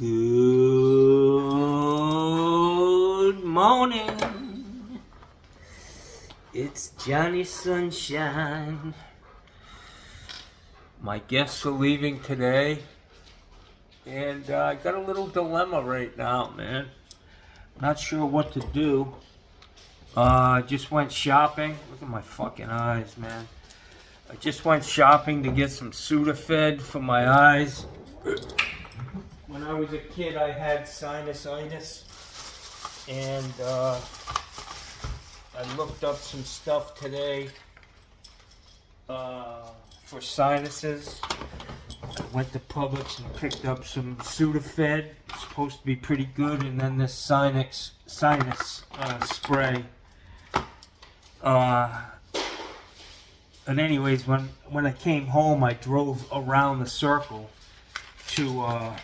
Good morning. It's Johnny Sunshine. My guests are leaving today, and I got a little dilemma right now, man. Not sure what to do. Just went shopping. Look at my fucking eyes, man. I just went shopping to get some Sudafed for my eyes. When I was a kid, I had sinusitis, and I looked up some stuff today for sinuses. I went to Publix and picked up some Sudafed. It's supposed to be pretty good, and then this sinus spray. And anyways, when I came home, I drove around the circle to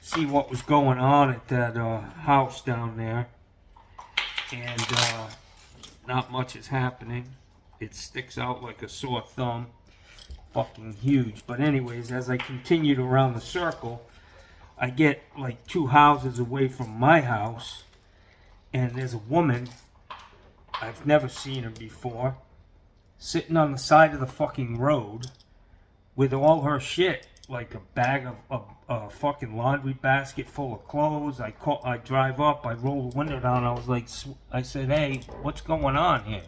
see what was going on at that house down there, and not much is happening. It sticks out like a sore thumb. Fucking huge. But anyways, as I continued around the circle, I get like 2 houses away from my house, and there's a woman, I've never seen her before, sitting on the side of the fucking road with all her shit, like a bag of a fucking laundry basket full of clothes. I drive up, I roll the window down, I said, hey, what's going on here?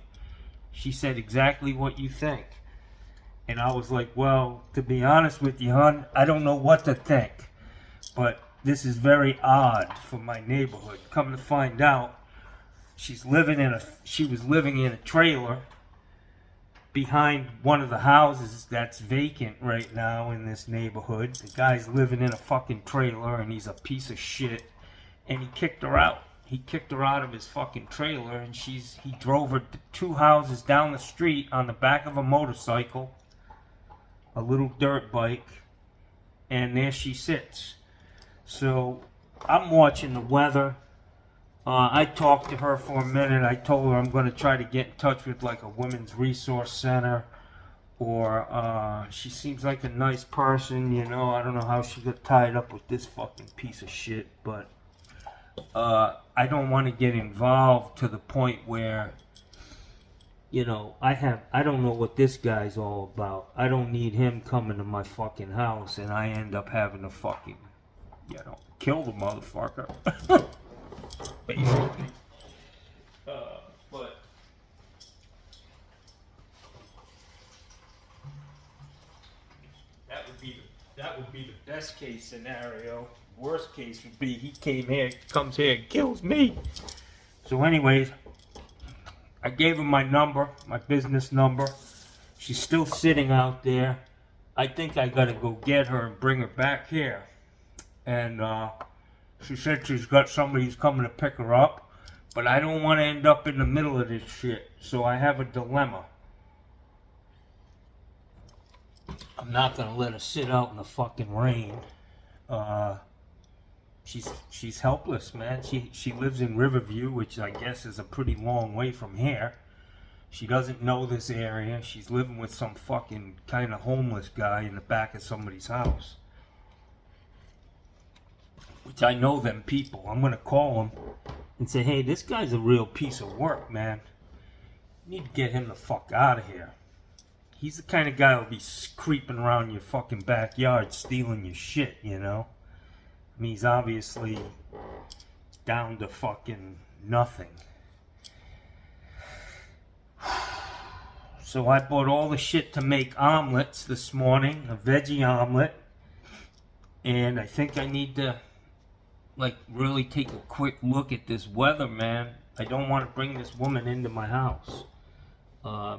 She said, exactly what you think. And I was like, well, to be honest with you, hon, I don't know what to think, but this is very odd for my neighborhood. Come to find out, she was living in a trailer behind one of the houses that's vacant right now in this neighborhood. The guy's living in a fucking trailer, and he's a piece of shit, and he kicked her out. He kicked her out of his fucking trailer, and he drove her 2 houses down the street on the back of a motorcycle, a little dirt bike, and there she sits. So I'm watching the weather. I talked to her for a minute. I told her I'm going to try to get in touch with like a women's resource center, or she seems like a nice person, you know. I don't know how she got tied up with this fucking piece of shit, but I don't want to get involved to the point where, you know, I don't know what this guy's all about. I don't need him coming to my fucking house and I end up having to fucking, you know, kill the motherfucker. Basically. But that would be the best case scenario. Worst case would be he comes here and kills me. So anyways, I gave her my number, my business number. She's still sitting out there. I think I gotta go get her and bring her back here. And she said she's got somebody who's coming to pick her up, but I don't want to end up in the middle of this shit, so I have a dilemma. I'm not gonna let her sit out in the fucking rain. She's helpless, man. She lives in Riverview, which I guess is a pretty long way from here. She doesn't know this area. She's living with some fucking kind of homeless guy in the back of somebody's house, which I know them people. I'm gonna call him and say, hey, this guy's a real piece of work, man. You need to get him the fuck out of here. He's the kind of guy who'll be creeping around your fucking backyard stealing your shit, you know? I mean, he's obviously down to fucking nothing. So I bought all the shit to make omelets this morning, a veggie omelet. And I think I need to, like, really take a quick look at this weather, man. I don't want to bring this woman into my house.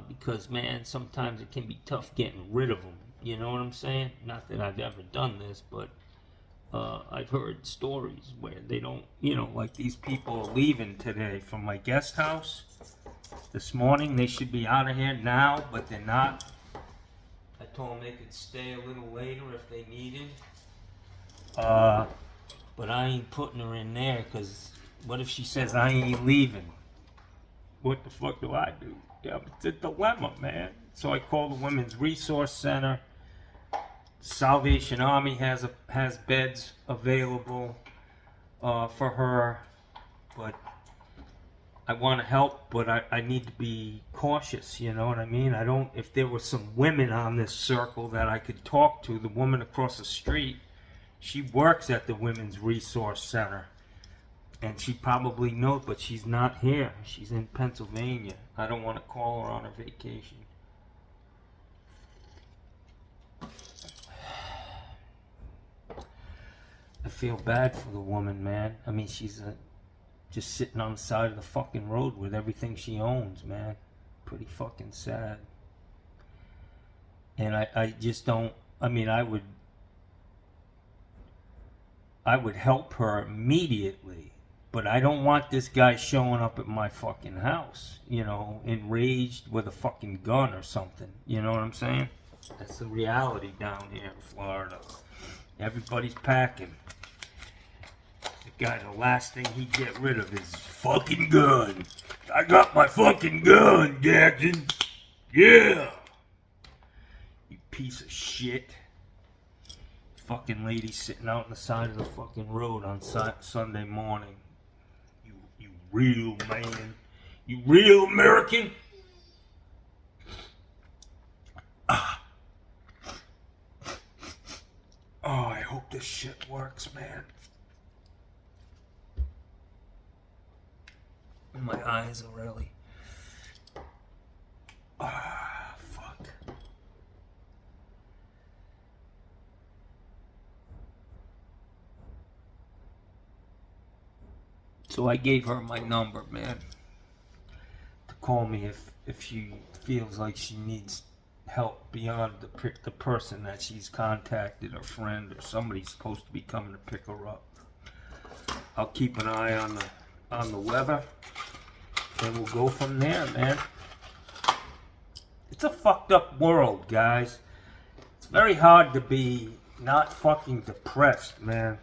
Because, man, sometimes it can be tough getting rid of them. You know what I'm saying? Not that I've ever done this, but I've heard stories where they don't, you know, like these people are leaving today from my guest house this morning. They should be out of here now, but they're not. I told them they could stay a little later if they needed. But I ain't putting her in there, because what if she says I ain't leaving? What the fuck do I do? Yeah, it's a dilemma, man. So I called the Women's Resource Center. Salvation Army has beds available for her, but I want to help, but I need to be cautious, you know what I mean? If there were some women on this circle that I could talk to, the woman across the street, she works at the Women's Resource Center, and she probably knows, but she's not here. She's in Pennsylvania. I don't want to call her on her vacation. I feel bad for the woman, man. I mean, she's just sitting on the side of the fucking road with everything she owns, man. Pretty fucking sad. And I just don't, I mean, I would help her immediately, but I don't want this guy showing up at my fucking house, you know, enraged with a fucking gun or something. You know what I'm saying? That's the reality down here in Florida. Everybody's packing. The guy, the last thing he'd get rid of is his fucking gun. I got my fucking gun, Jackson. Yeah. You piece of shit. Fucking lady sitting out on the side of the fucking road on Sunday morning. You real man. You real American. Oh, I hope this shit works, man. My eyes are really... fuck. So I gave her my number, man, to call me if she feels like she needs help beyond the person that she's contacted, a friend or somebody's supposed to be coming to pick her up. I'll keep an eye on the weather, and we'll go from there, man. It's a fucked up world, guys. It's very hard to be not fucking depressed, man.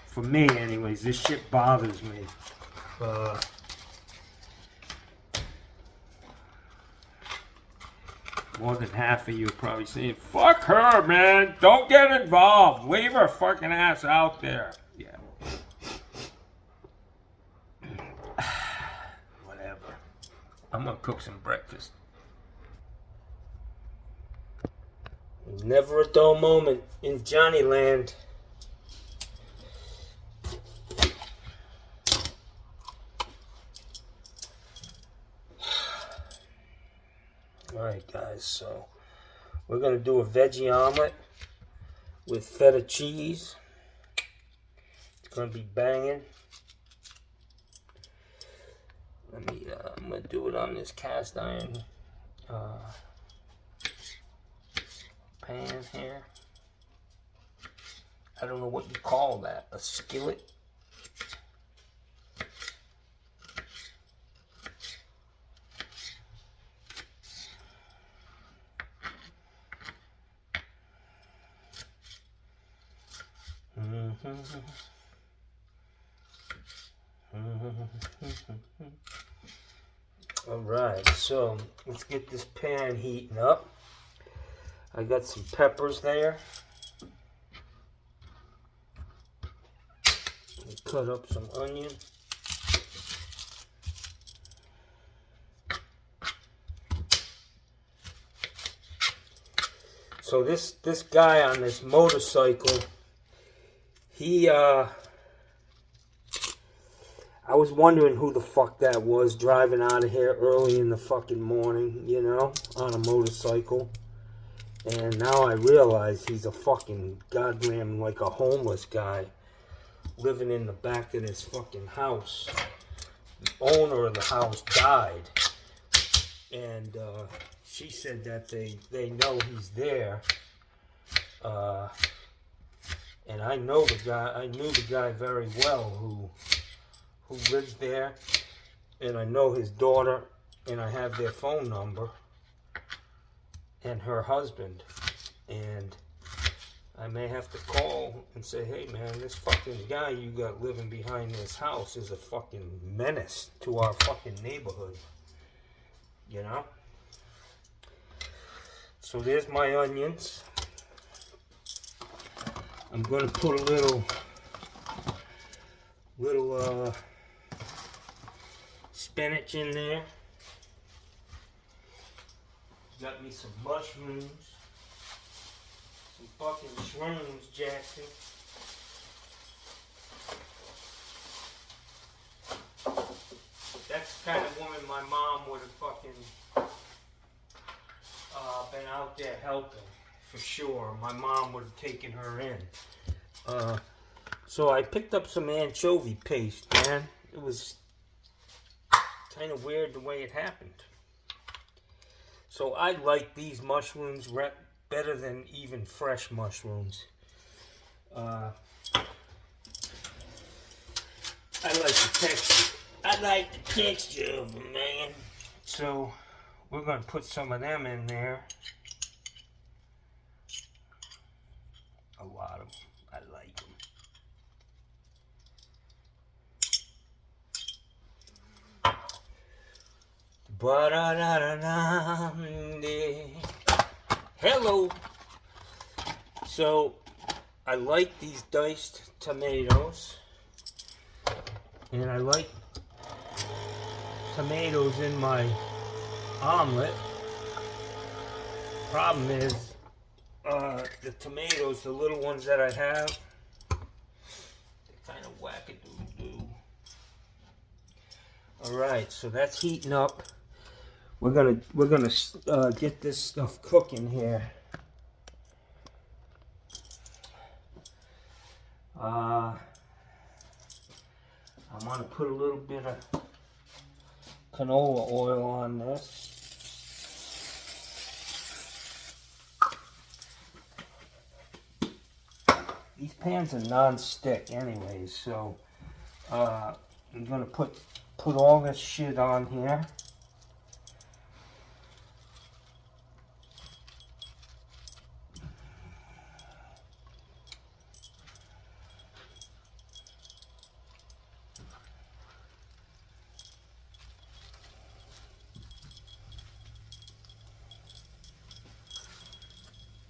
For me, anyways, this shit bothers me. More than half of you are probably saying, fuck her, man. Don't get involved. Leave her fucking ass out there. Yeah. Whatever. I'm gonna cook some breakfast. Never a dull moment in Johnnyland. Alright guys, so we're going to do a veggie omelet with feta cheese. It's going to be banging. I'm going to do it on this cast iron pan here. I don't know what you call that, a skillet? Alright, so let's get this pan heating up. I got some peppers there. Cut up some onion. So this guy on this motorcycle, I was wondering who the fuck that was driving out of here early in the fucking morning, you know, on a motorcycle. And now I realize he's a fucking goddamn like a homeless guy living in the back of this fucking house. The owner of the house died. And she said that they know he's there. And I know the guy, I knew the guy very well who lives there, and I know his daughter, and I have their phone number, and her husband, and I may have to call and say, hey man, this fucking guy you got living behind this house is a fucking menace to our fucking neighborhood, you know? So there's my onions. I'm gonna put a little spinach in there. Got me some mushrooms, some fucking shrooms, Jackson. That's the kind of woman my mom would have fucking been out there helping, for sure. My mom would have taken her in. So I picked up some anchovy paste, man. It was kind of weird the way it happened. So I like these mushrooms better than even fresh mushrooms. I like the texture. I like the texture of them, man. So we're gonna put some of them in there. A lot of them. I like them. Hello. So I like these diced tomatoes, and I like tomatoes in my omelet. Problem is, the tomatoes, the little ones that I have, they're kind of whack-a-doo-doo. All right, so that's heating up. We're gonna get this stuff cooking here. I'm gonna put a little bit of canola oil on this. These pans are non-stick anyways, so I'm gonna put all this shit on here.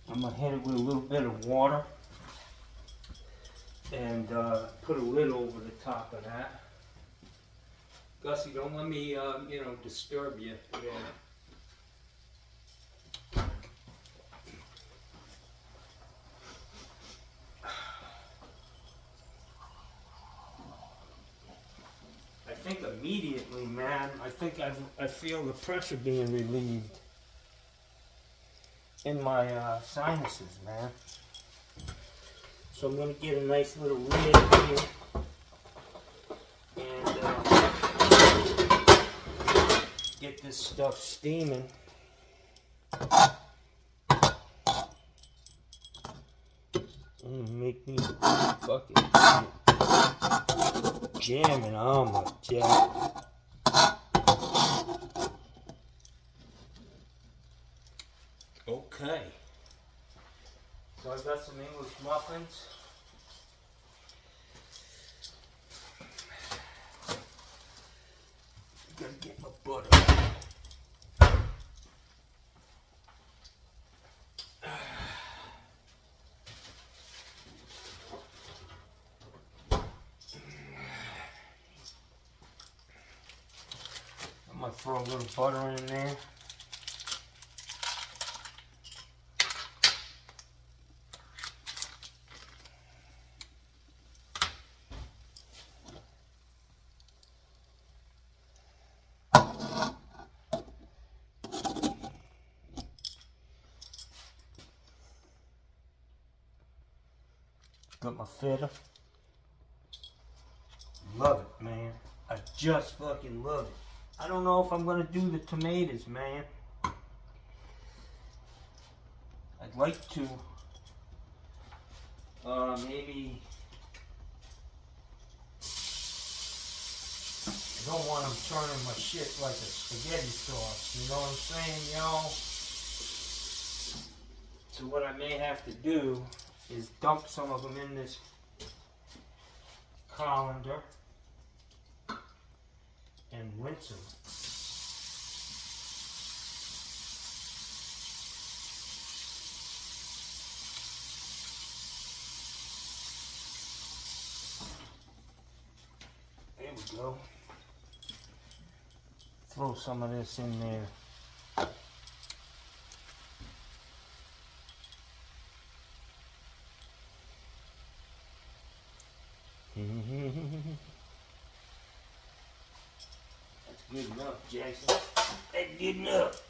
I'm gonna hit it with a little bit of water and put a lid over the top of that. Gussie, don't let me, disturb you. Yeah. I think immediately, man, I feel the pressure being relieved in my sinuses, man. So I'm gonna get a nice little lid here and get this stuff steaming. Make me fucking jamming on my jack. Okay. So I got some English muffins. Gotta get my butter. I'm gonna throw a little butter in there. Got my feta. Love it, man. I just fucking love it. I don't know if I'm gonna do the tomatoes, man. I'd like to maybe, I don't want them turning my shit like a spaghetti sauce, you know what I'm saying, y'all? So what I may have to do is dump some of them in this colander and rinse them. go. Throw some of this in there. That's good enough, Jason. That's good enough.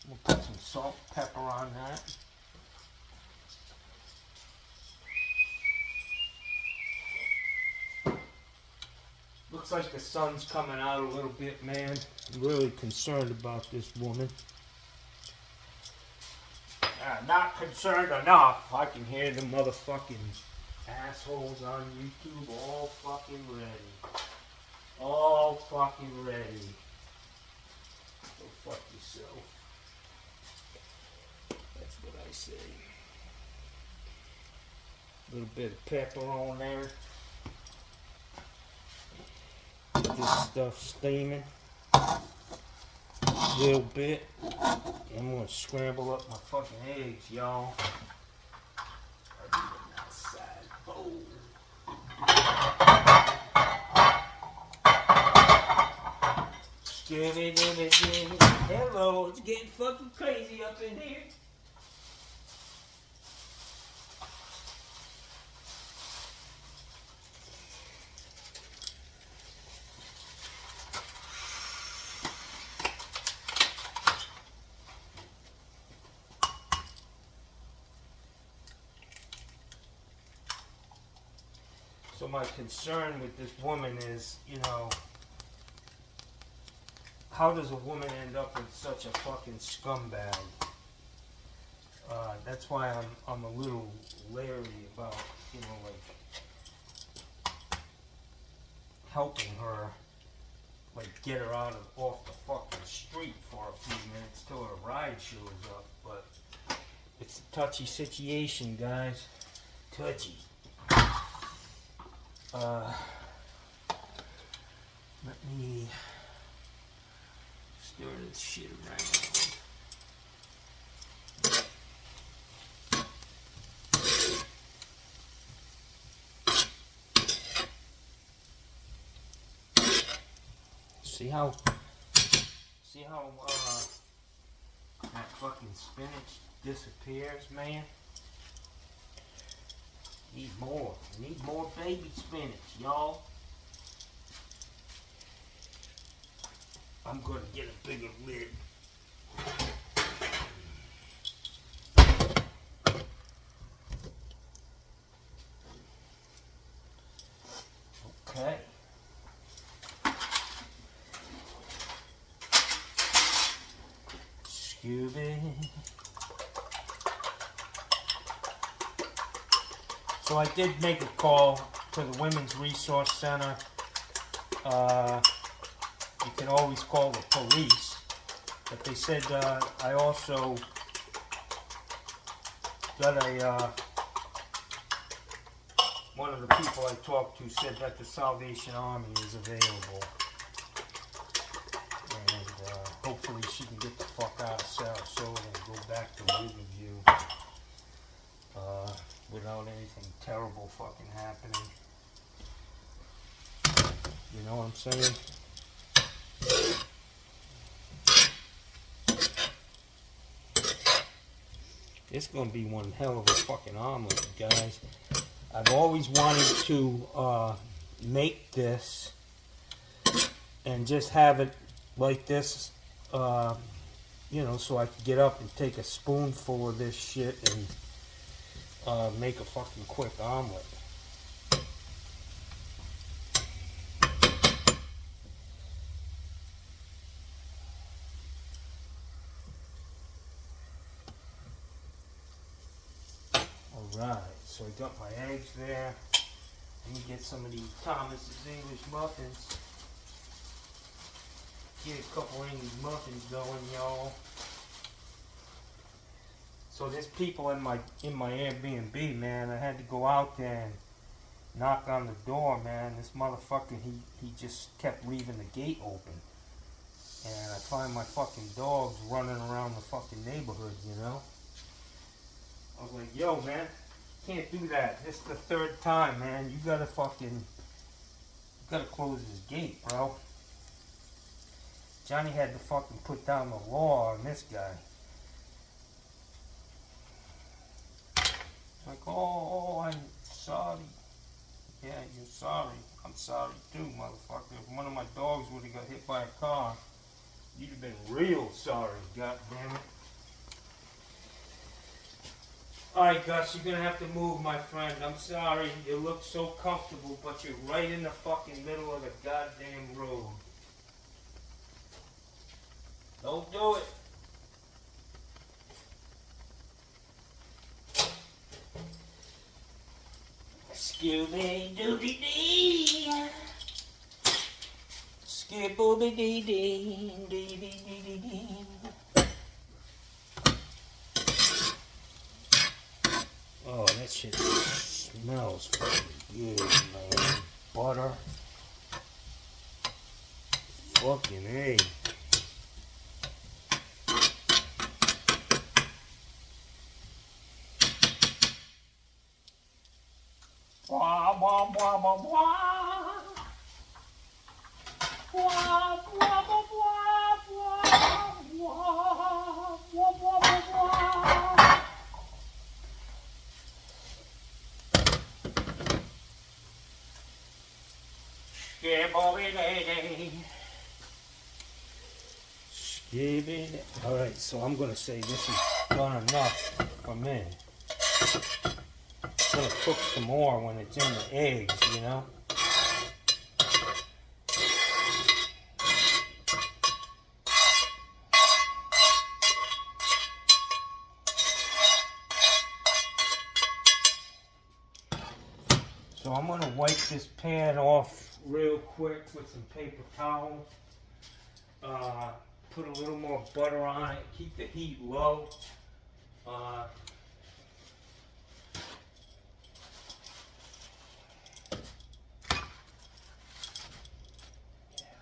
We'll put some salt, pepper on that. Looks like the sun's coming out a little bit, man. I'm really concerned about this woman. Not concerned enough. I can hear the motherfucking assholes on YouTube all fucking ready. All fucking ready. Go fuck yourself. That's what I say. A little bit of pepper on there. Get this stuff steaming. A little bit. I'm gonna scramble up my fucking eggs, y'all. Hello, it's getting fucking crazy up in here. So my concern with this woman is, you know, how does a woman end up with such a fucking scumbag? That's why I'm a little leery about, you know, like helping her, like get her off the fucking street for a few minutes till her ride shows up. But it's a touchy situation, guys. Touchy. Let me stir this shit around. See how that fucking spinach disappears, man? Need more. Need more baby spinach, y'all. I'm gonna get a bigger lid. Okay. Scooby. So I did make a call to the Women's Resource Center. You can always call the police. But they said I also got a... one of the people I talked to said that the Salvation Army is available. And hopefully she can get the fuck out of Sarasota and go back to Riverview. Without anything terrible fucking happening. You know what I'm saying? It's gonna be one hell of a fucking omelet, guys. I've always wanted to make this and just have it like this, you know, so I could get up and take a spoonful of this shit and make a fucking quick omelet. Alright, so I got my eggs there. Let me get some of these Thomas's English muffins. Get a couple of English muffins going, y'all. So there's people in my Airbnb, man. I had to go out there and knock on the door, man. This motherfucker, he just kept leaving the gate open. And I find my fucking dogs running around the fucking neighborhood, you know. I was like, yo, man, can't do that. This is the third time, man. You gotta close this gate, bro. Johnny had to fucking put down the law on this guy. Like, oh, I'm sorry. Yeah, you're sorry. I'm sorry too, motherfucker. If one of my dogs would have got hit by a car, you'd have been real sorry, goddammit. Alright, Gus, you're gonna have to move, my friend. I'm sorry. You look so comfortable, but you're right in the fucking middle of the goddamn road. Don't do it. Scooby-Dooby-Dee. Skibooby-Dee-Dee. Oh, that shit smells fucking good, man. Butter. Fucking A. Wah, wah, wah, wah, wah. Wah, wah, wah, wah, wah, wah, wah, wah, wah. Alright, so I'm going to say this is done enough for me. I'm going to cook some more when it's in the eggs, you know. So I'm going to wipe this pan off real quick with some paper towel. Put a little more butter on it. Keep the heat low. Yeah,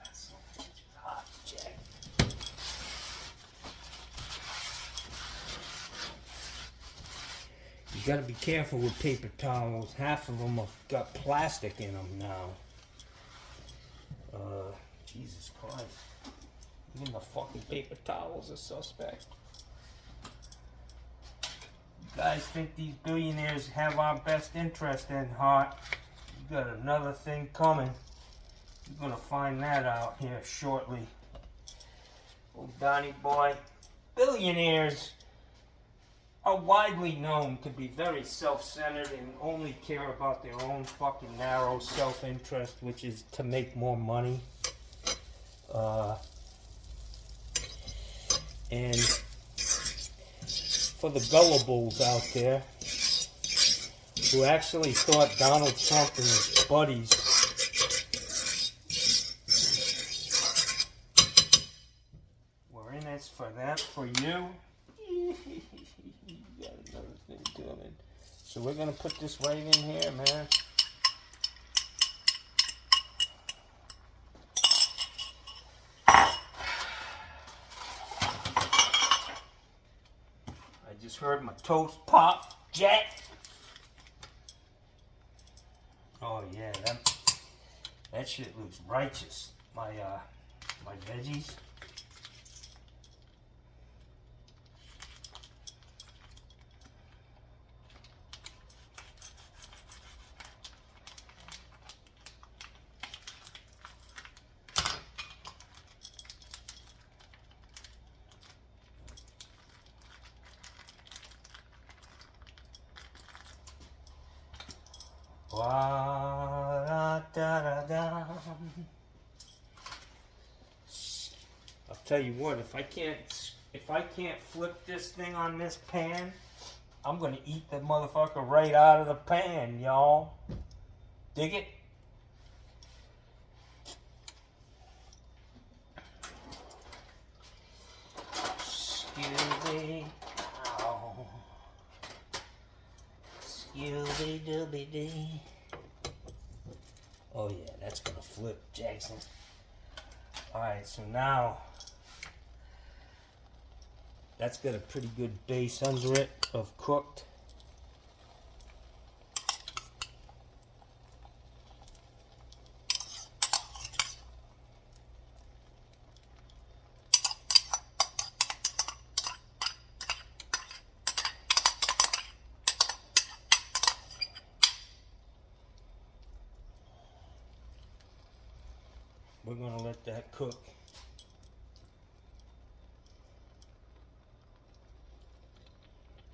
that's so hot, Jack. You gotta be careful with paper towels. Half of them have got plastic in them now. Jesus Christ. Even the fucking paper towels are suspect. You guys think these billionaires have our best interest in heart? You got another thing coming. You're gonna find that out here shortly. Oh, Donnie boy. Billionaires are widely known to be very self-centered and only care about their own fucking narrow self-interest, which is to make more money. And for the gullibles out there who actually thought Donald Trump and his buddies were in this for them, for you, you got another thing coming. So we're gonna put this right in here, man. Just heard my toast pop, Jack. Oh yeah, that shit looks righteous. My veggies. I'll tell you what, if I can't flip this thing on this pan, I'm gonna eat the motherfucker right out of the pan, y'all. Dig it? Scooby, ow. Scooby-Dooby-Dee. Oh yeah, that's gonna flip, Jackson. Alright, so now that's got a pretty good base under it of cooked. We're gonna let that cook.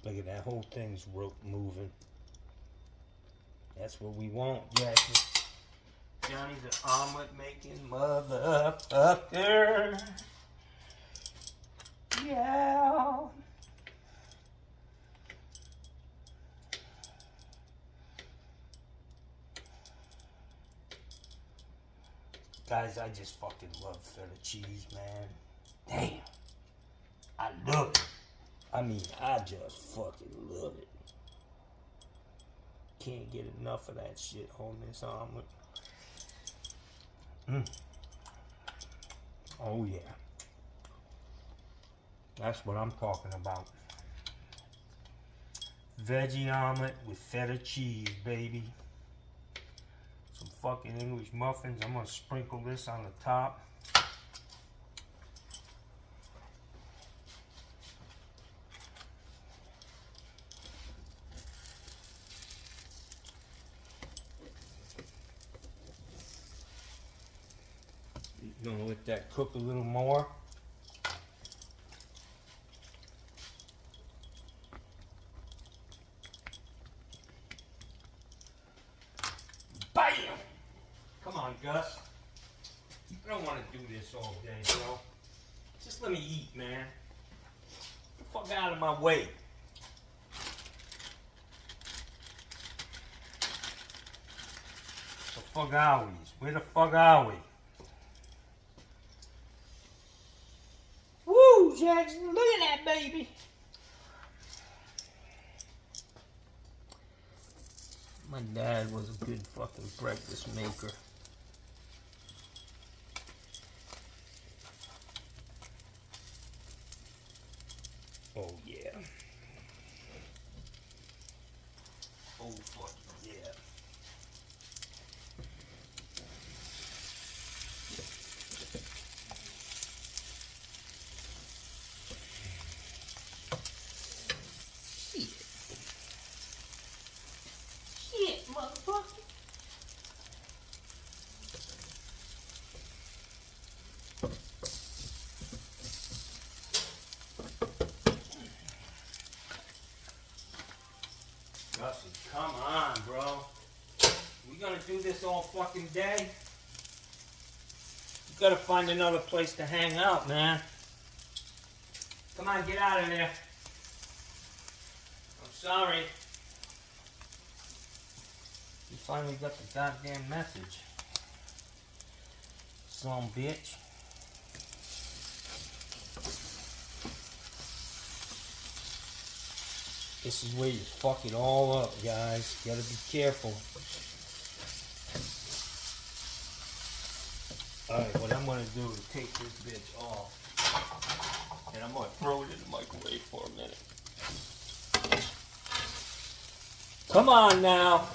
Look at that, whole thing's moving. That's what we want, Jackie. Johnny's an omelet making motherfucker. Yeah. Guys, I just fucking love feta cheese, man. Damn. I love it. I mean, I just fucking love it. Can't get enough of that shit on this omelet. Oh yeah. That's what I'm talking about. Veggie omelet with feta cheese, baby. Some fucking English muffins. I'm gonna sprinkle this on the top. Gonna let that cook a little more. Bam! Come on, Gus. I don't want to do this all day, bro. Just let me eat, man. Get the fuck out of my way. The fuck are we? Where the fuck are we? Woo, Jackson, look at that baby. My dad was a good fucking breakfast maker. Oh yeah. Oh fuck yeah. Shit, motherfucker. Gussie, come on, bro. We gonna do this all fucking day? You gotta find another place to hang out, man. Come on, get out of there. I'm sorry. You finally got the goddamn message. Some bitch. This is where you fuck it all up, guys. You gotta be careful. Alright, what I'm gonna do is take this bitch off. And I'm gonna throw it in the microwave for a minute. Come on now.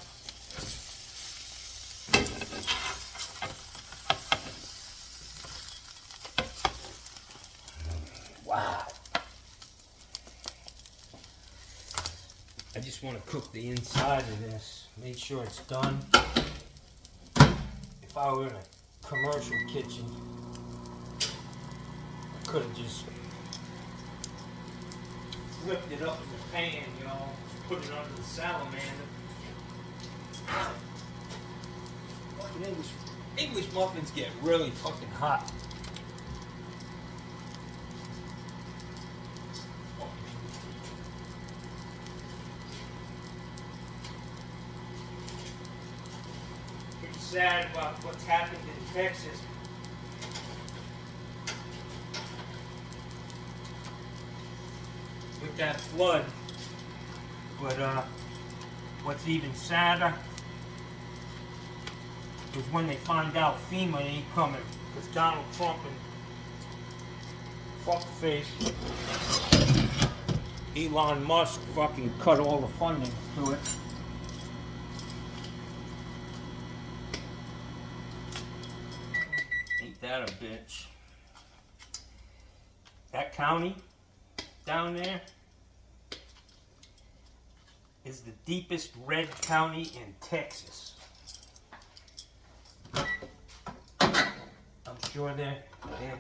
Wow. I just want to cook the inside of this. Make sure it's done. If I were in a commercial kitchen, I could have just whipped it up in the pan, you know, put it under the salamander. Fucking English muffins get really fucking hot. Pretty sad about what's happened in Texas. With that flood. But what's even sadder is when they find out FEMA ain't coming, because Donald Trump and fuckface Elon Musk fucking cut all the funding to it. Ain't that a bitch? That county down there is the deepest red county in Texas. I'm sure their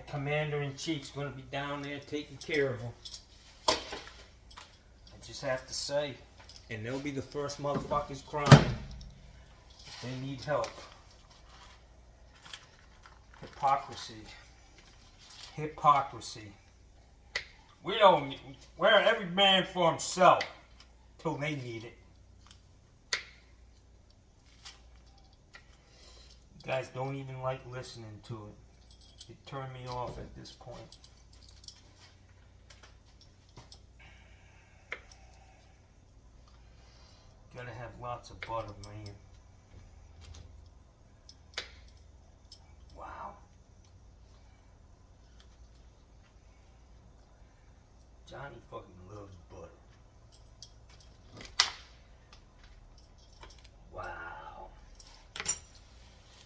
commander-in-chief's going to be down there taking care of them. I just have to say, and they'll be the first motherfuckers crying if they need help. Hypocrisy. Hypocrisy. We're every man for himself till they need it. You guys don't even like listening to it. It turned me off at this point. Gotta have lots of butter, man. Wow. Johnny fucking loves butter. Wow.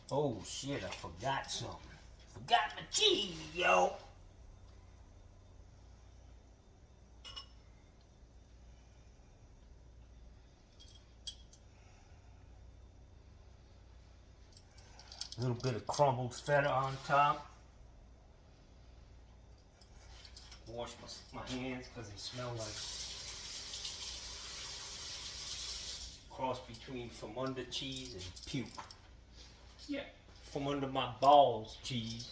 Oh shit, I forgot something. Forgot my cheese, yo. A little bit of crumbled feta on top. Wash my hands because they smell like cross between from under cheese and puke. Yeah, from under my balls cheese.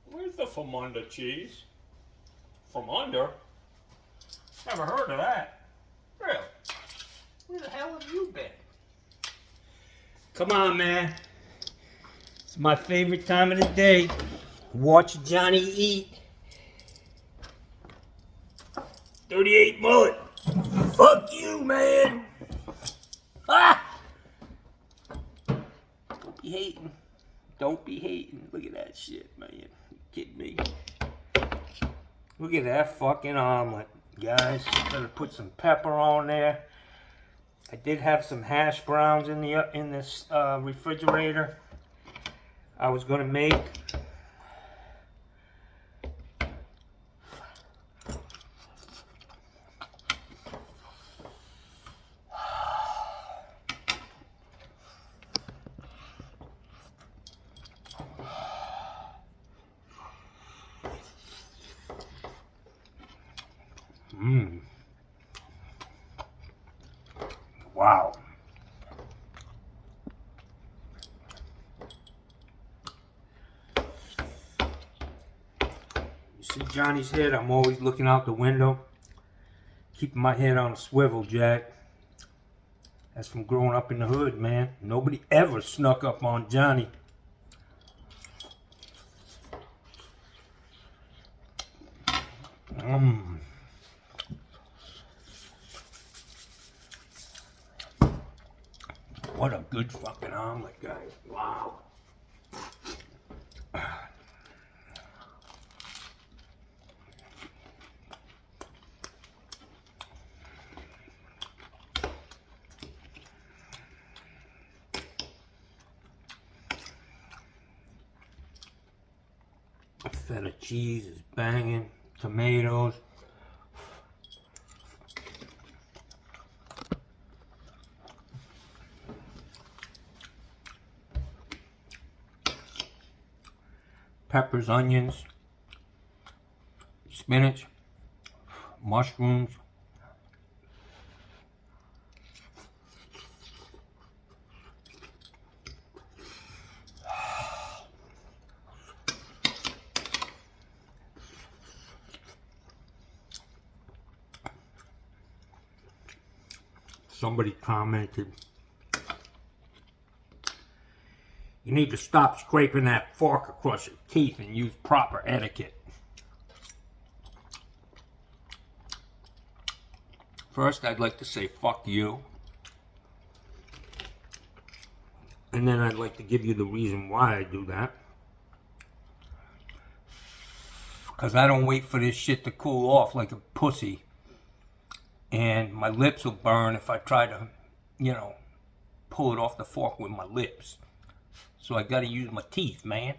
Where's the from under cheese? From under? Never heard of that. Really? Where the hell have you been? Come on, man. It's my favorite time of the day. Watch Johnny eat. 38 mullet. Fuck you, man. Ah! Don't be hating. Don't be hating. Look at that shit, man. You kidding me? Look at that fucking omelet, guys. Gotta put some pepper on there. I did have some hash browns in this refrigerator. I was gonna make wow. You see Johnny's head? I'm always looking out the window, keeping my head on a swivel, Jack. That's from growing up in the hood, man. Nobody ever snuck up on Johnny. What a good fucking omelet, guys. Wow. Feta cheese is banging. Tomatoes. Peppers, onions, spinach, mushrooms. Somebody commented, you need to stop scraping that fork across your teeth and use proper etiquette. First, I'd like to say fuck you. And then I'd like to give you the reason why I do that. Because I don't wait for this shit to cool off like a pussy. And my lips will burn if I try to, you know, pull it off the fork with my lips. So I gotta use my teeth, man.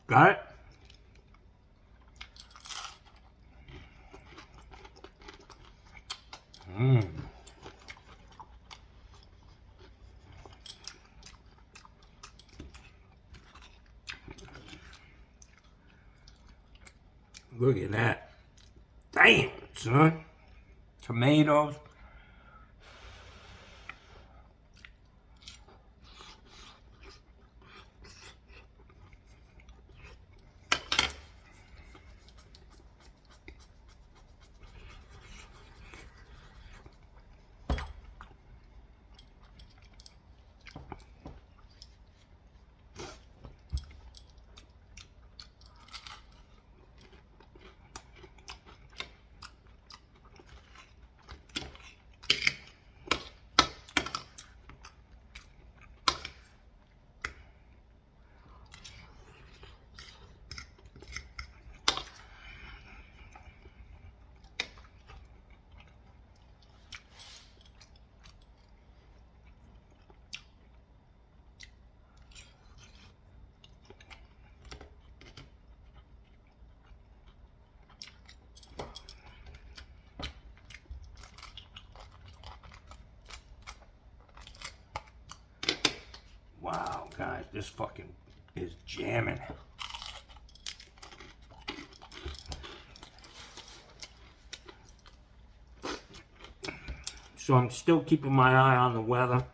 Got it? Look at that. Damn, son. Tomatoes. Wow, guys, this fucking is jamming. So I'm still keeping my eye on the weather.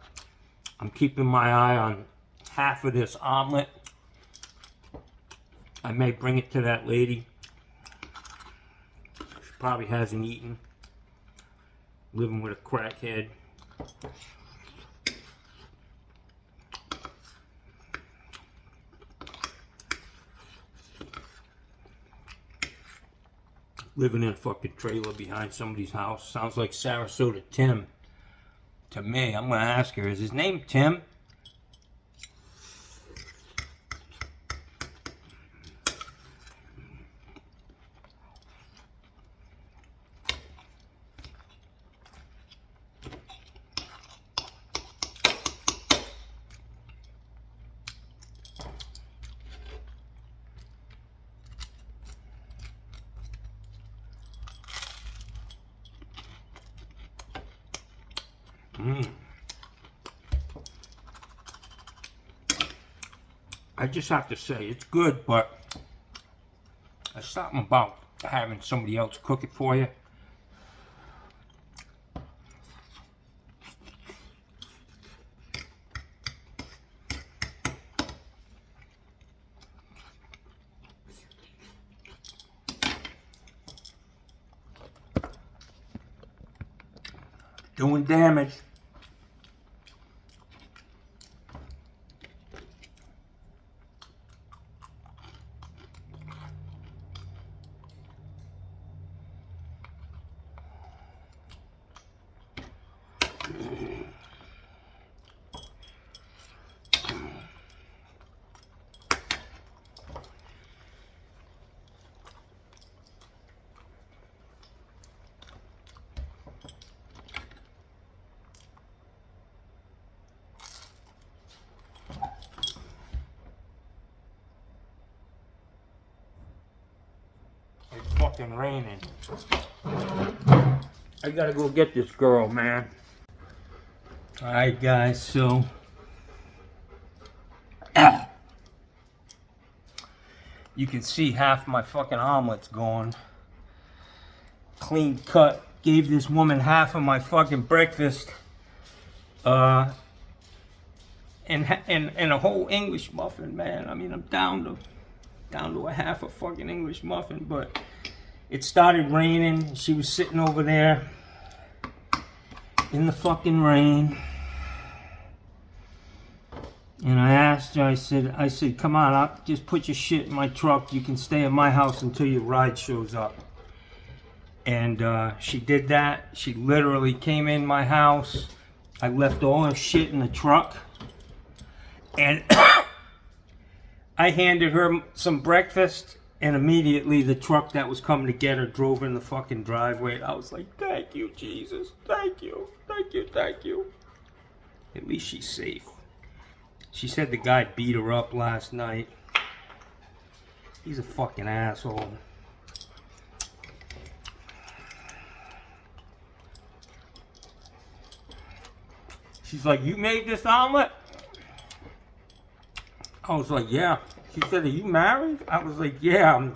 I'm keeping my eye on half of this omelet. I may bring it to that lady. She probably hasn't eaten. Living with a crackhead. Living in a fucking trailer behind somebody's house. Sounds like Sarasota Tim to me. I'm gonna ask her, is his name Tim? I just have to say, it's good, but there's something about having somebody else cook it for you. Doing damage. It's fucking raining. I gotta go get this girl, man. Alright, guys, so you can see half my fucking omelet's gone. Clean cut. Gave this woman half of my fucking breakfast. And a whole English muffin, man. I mean, I'm down to a half a fucking English muffin, but it started raining. She was sitting over there in the fucking rain. And I asked her, I said, come on, I'll just put your shit in my truck. You can stay at my house until your ride shows up. And she did that. She literally came in my house. I left all her shit in the truck. And I handed her some breakfast. And immediately the truck that was coming to get her drove in the fucking driveway. I was like, thank you, Jesus. Thank you. Thank you. Thank you. At least she's safe. She said the guy beat her up last night. He's a fucking asshole. She's like, you made this omelet? I was like, yeah. She said, are you married? I was like, yeah,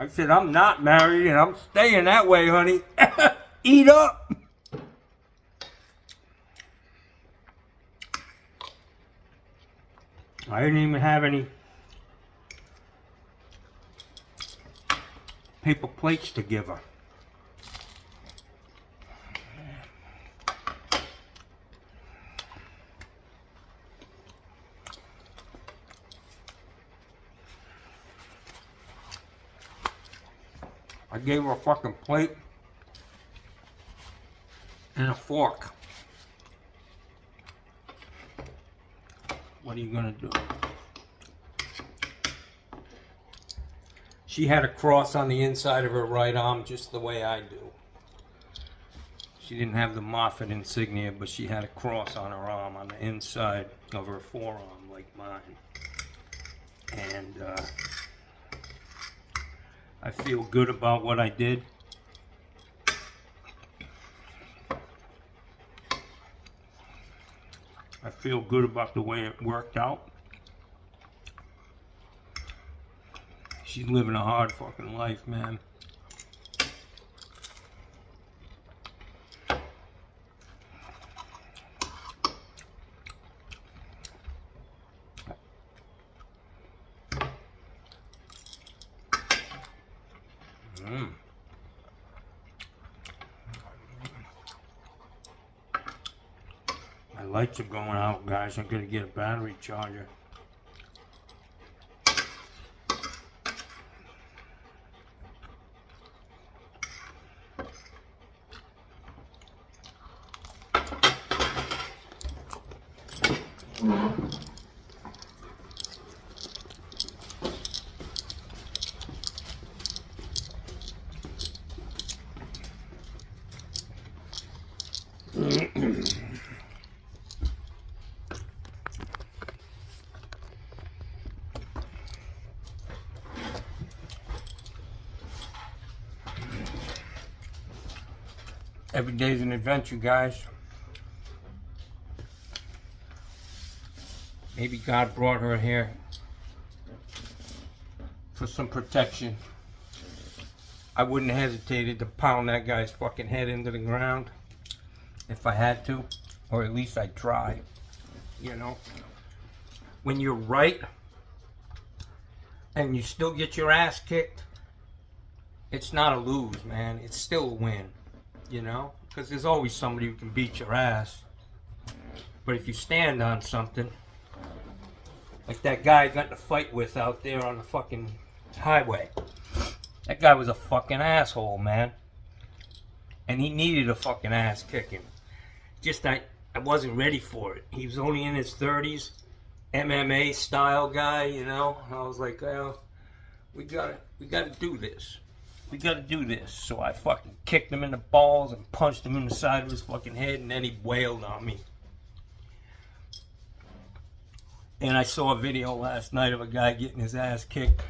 I said, I'm not married and I'm staying that way, honey. Eat up. I didn't even have any paper plates to give her. I gave her a fucking plate and a fork. What are you gonna do? She had a cross on the inside of her right arm just the way I do. She didn't have the Moffat insignia, but she had a cross on her arm on the inside of her forearm like mine. And I feel good about what I did. I feel good about the way it worked out. She's living a hard fucking life, man. My lights are going out, guys. I'm gonna get a battery charger. Every day's an adventure, guys. Maybe God brought her here for some protection. I wouldn't have hesitated to pound that guy's fucking head into the ground if I had to, or at least I'd try. You know, when you're right and you still get your ass kicked, it's not a lose, man. It's still a win. You know, because there's always somebody who can beat your ass. But if you stand on something, like that guy I got in a fight with out there on the fucking highway. That guy was a fucking asshole, man. And he needed a fucking ass kicking. Just I wasn't ready for it. He was only in his 30s, MMA style guy, you know. I was like, well, we gotta do this. We gotta do this. So I fucking kicked him in the balls and punched him in the side of his fucking head, and then he wailed on me. And I saw a video last night of a guy getting his ass kicked.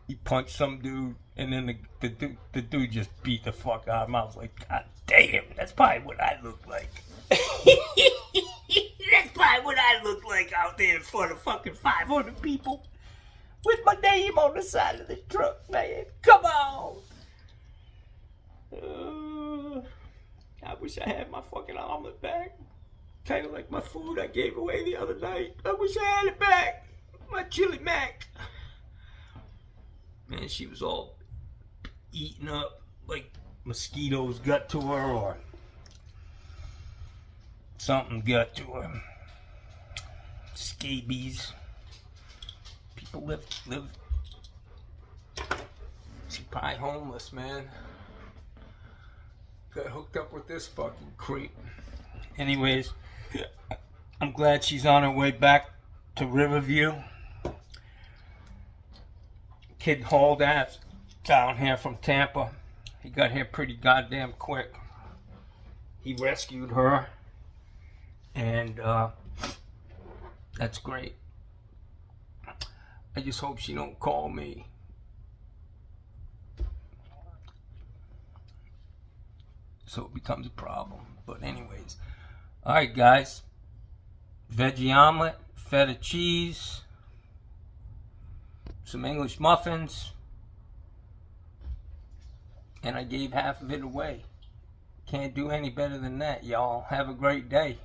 He punched some dude, and then the dude just beat the fuck out of him. I was like, God damn, that's probably what I look like. That's probably what I look like out there in front of fucking 500 people. With my name on the side of the truck, man. Come on. I wish I had my fucking omelet back. Kind of like my food I gave away the other night. I wish I had it back. My chili mac. Man, she was all eaten up like mosquitoes got to her or something got to her. Scabies. People live. She's probably homeless, man. Got hooked up with this fucking creep. Anyways, I'm glad she's on her way back to Riverview. Kid hauled ass down here from Tampa. He got here pretty goddamn quick. He rescued her, and that's great. I just hope she don't call me. So it becomes a problem. But anyways. Alright guys. Veggie omelet, feta cheese, some English muffins, and I gave half of it away. Can't do any better than that, y'all. Have a great day.